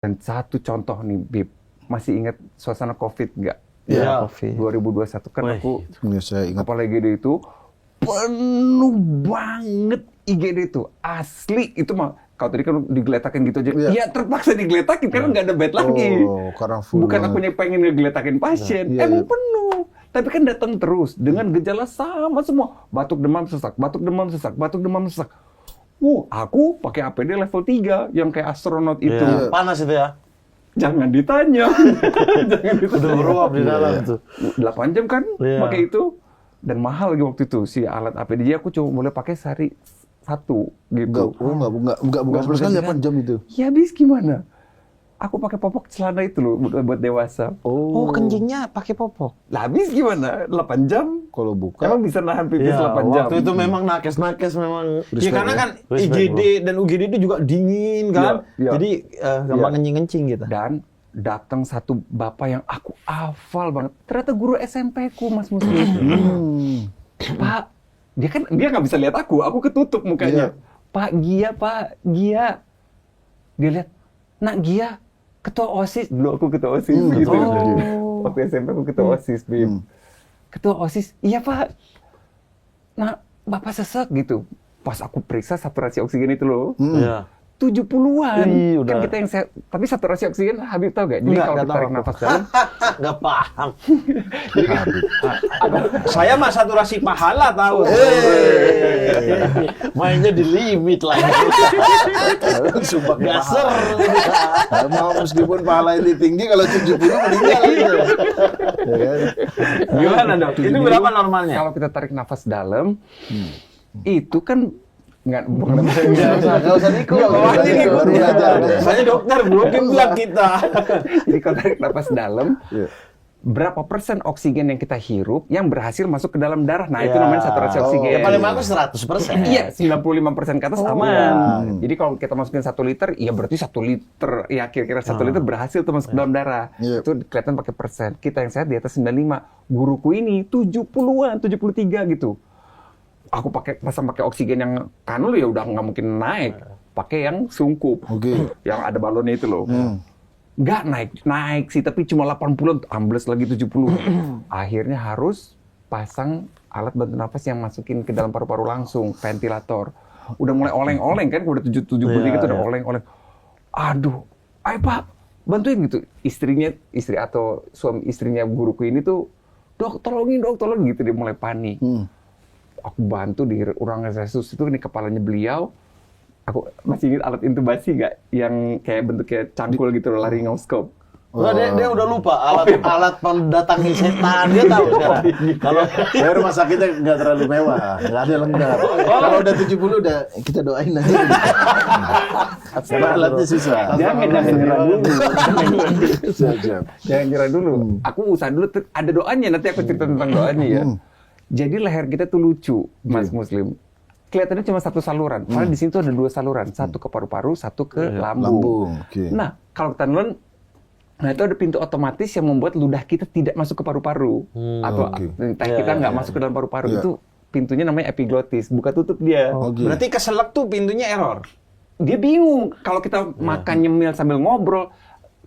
Dan satu contoh nih, Bib, masih ingat suasana COVID nggak? Iya, COVID. 2021 kan Wih, aku, Ya, saya ingat. kepala IGD itu penuh banget IGD itu. Asli, itu mah, kalau tadi kan digeletakin gitu aja. Iya. Iya, terpaksa digeletakin karena nggak ada bed lagi. Oh, karena full Bukan banget. akunya pengen ngegeletakin pasien, Iya, emang iya. penuh. Tapi kan datang terus dengan gejala sama semua. Batuk, demam, sesak, batuk, demam, sesak, batuk, demam, sesak. Aku pakai APD level 3 yang kayak astronot itu. iya. Panas itu ya. Jangan ditanya. Jangan ditanya. Udah beruap di dalam tuh. 8 jam kan Iya. pakai itu. Dan mahal lagi waktu itu si alat APD. Jadi aku cuma boleh pakai sehari satu gitu. Enggak bukan sekali 8 jam itu. Ya habis gimana? Aku pakai popok celana itu loh buat dewasa. Oh, kencingnya pakai popok. Lah habis gimana? 8 jam? Kalau buka Emang bisa nahan pipis Iya, 8 jam? waktu itu memang nakes-nakes memang. Ya karena kan Respect, IGD dan UGD itu juga dingin kan. Iya, iya. Jadi gampang Iya. kencing-kencing gitu. Dan datang satu bapak yang aku hafal banget. Ternyata guru SMP ku, Mas Muslim. Pak, dia nggak bisa lihat aku ketutup mukanya. Iya. Pak Gia. Dia lihat, Nak Gia, ketua OSIS. Dulu aku ketua OSIS gitu. ketua. Waktu SMP aku ketua OSIS, Bim. Ketua OSIS, iya Pak. Nah, Bapak sesek gitu. Pas aku periksa saturasi oksigen itu loh. Iya. 70-an. Ih, Kan udah. kita yang sehat. Tapi saturasi oksigen Habib tahu gak? Jadi Enggak, kalau nggak kita tarik tahu aku. nafas dalam, Nggak paham. Saya mah saturasi pahala tahu. Mainnya di limit lagi. sumpah Nggak seru. Mau meskipun pahala ini tinggi kalau 70 meninggal gitu. Ya kan? Gimana dok? Itu berapa normalnya? kalau kita tarik nafas dalam, itu kan bukan Enggak usah ikut. Baru belajar. Saya dokter belum bilang kita. Jadi kalau tarik nafas dalam, Iya. berapa persen oksigen yang kita hirup yang berhasil masuk ke dalam darah? Nah, itu Ya. namanya saturasi oksigen. Ya paling bagus 100%. Iya, 95% ke atas aman. iya. Jadi kalau kita masukin 1 liter, ya berarti 1 liter, ya kira-kira 1 liter berhasil tuh masuk ke dalam darah. Iya. Itu kelihatan pakai persen. Kita yang sehat di atas 95. Guruku ini 70-an, 73 gitu. Aku pasang pakai oksigen yang kanul ya udah nggak mungkin naik. Pakai yang sungkup, Oke. yang ada balonnya itu loh. Nggak naik sih, tapi cuma 80, ambles lagi 70. Akhirnya harus pasang alat bantu nafas yang masukin ke dalam paru-paru langsung, ventilator. Udah mulai oleng-oleng kan, udah 73 gitu, udah Iya. oleng-oleng. Aduh, ayo Pak, bantuin gitu. Istri atau suami istrinya guruku ini tuh, dok tolongin gitu, dia mulai panik. Aku bantu di ruang resus itu, ini kepalanya beliau. Aku masih ingat alat intubasi nggak? Yang kayak bentuknya cangkul gitu, laryngoskop. Wah, dia udah lupa alat mendatangi setan, dia tahu sekarang. Kalau Ya rumah sakitnya nggak terlalu mewah, nggak ada lengkap. Kalau udah 70 udah kita doain aja. Karena alatnya susah. Jangan nyerah dulu. Siap. Jangan nyerah dulu. Aku usaha dulu, ada doanya, nanti aku cerita tentang doanya ya. Jadi leher kita tuh lucu, Mas Muslim. Kelihatannya cuma satu saluran, padahal di sini tuh ada 2 saluran, satu ke paru-paru, satu ke lambung. Lambung, oke. Nah, kalau kita nelen, nah itu ada pintu otomatis yang membuat ludah kita tidak masuk ke paru-paru, atau oke. entah Iya, kita iya, nggak iya. masuk ke dalam paru-paru. Iya. Itu pintunya namanya epiglotis, buka tutup dia. Oke. Berarti keselak tuh pintunya error. Dia bingung kalau kita makan nyemil sambil ngobrol.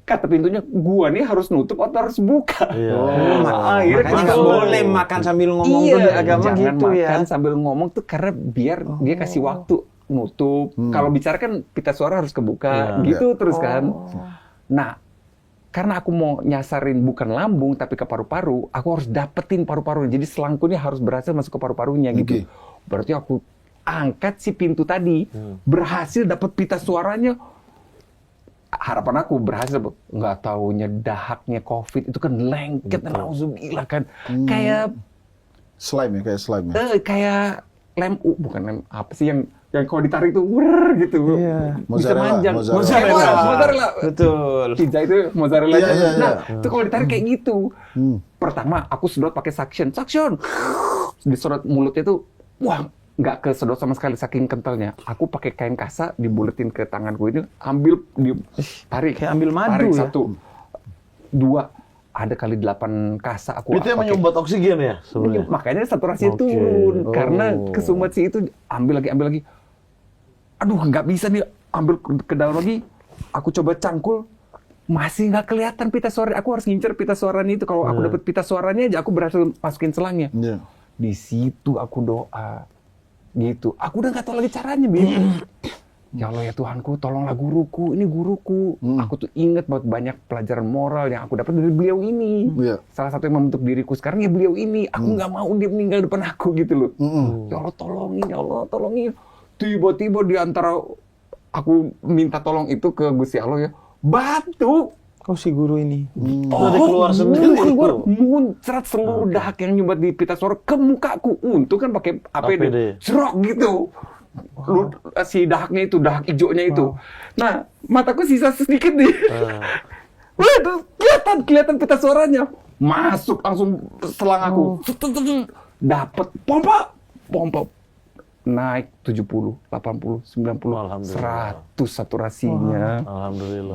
Kata pintunya, gua nih harus nutup atau harus buka. Iya. Akhirnya Makanya nggak kesel. boleh makan sambil ngomong Iya, tuh di agama jangan gitu ya. makan sambil ngomong tuh karena biar dia kasih waktu nutup. Kalau bicara kan pita suara harus kebuka, Iya. gitu terus kan. Nah, karena aku mau nyasarin bukan lambung tapi ke paru-paru, aku harus dapetin paru-parunya. Jadi selangkunya harus berhasil masuk ke paru-parunya gitu. Oke. Berarti aku angkat si pintu tadi, berhasil dapet pita suaranya. Harapan aku berhasil, nggak taunya dahaknya COVID itu kan lengket, nauzubillah kan. Kayak Slime ya, kayak slime ya. kayak bukan lem apa sih yang kalau ditarik tuh gitu. Bisa Mozzarella, manjang. mozzarella. Mozzarella. Betul. Pizza itu mozzarella. Iya, iya, Nah, iya. itu kalau ditarik kayak gitu. Pertama aku sedot pakai suction. Disedot mulutnya tuh, wah, nggak kesedot sama sekali saking kentalnya. Aku pakai kain kasa dibuletin ke tanganku ini, ambil tarik. Kayak ambil madu tarik ya? 1, 2, ada kali 8 kasa aku Itu yang pakai. menyumbat oksigen ya sebenarnya. Makanya saturasi Oke. turun karena kesumbat si itu ambil lagi. Aduh, nggak bisa nih, ambil ke dalam lagi. Aku coba cangkul, masih nggak kelihatan pita suara. Aku harus ngincer pita suaranya itu. Kalau aku dapat pita suaranya aja, aku berhasil masukin selangnya. Iya. Di situ aku doa, gitu. Aku udah nggak tahu lagi caranya, Bim. Ya Allah ya Tuhanku, tolonglah guruku. Ini guruku. Aku tuh inget banyak pelajaran moral yang aku dapat dari beliau ini. Iya. Salah satu yang membentuk diriku sekarang ya beliau ini. Aku nggak mau dia meninggal depan aku gitu loh. Ya Allah tolongin, ya Allah tolongin. Tiba-tiba di antara aku minta tolong itu ke Gusti Allah ya, batu. Kau si guru ini. Udah keluar sendiri. Keluar muncrat seluruh dahak yang nyumbat di pita suara ke mukaku. Untung kan pakai APD. Serok gitu. Lu, si dahaknya itu, dahak hijaunya itu. Nah, mataku sisa sedikit nih. Waduh, kelihatan pita suaranya. Masuk langsung selang aku. Dapat pompa. Naik 70, 80, 90, Alhamdulillah. 100 saturasinya. Alhamdulillah.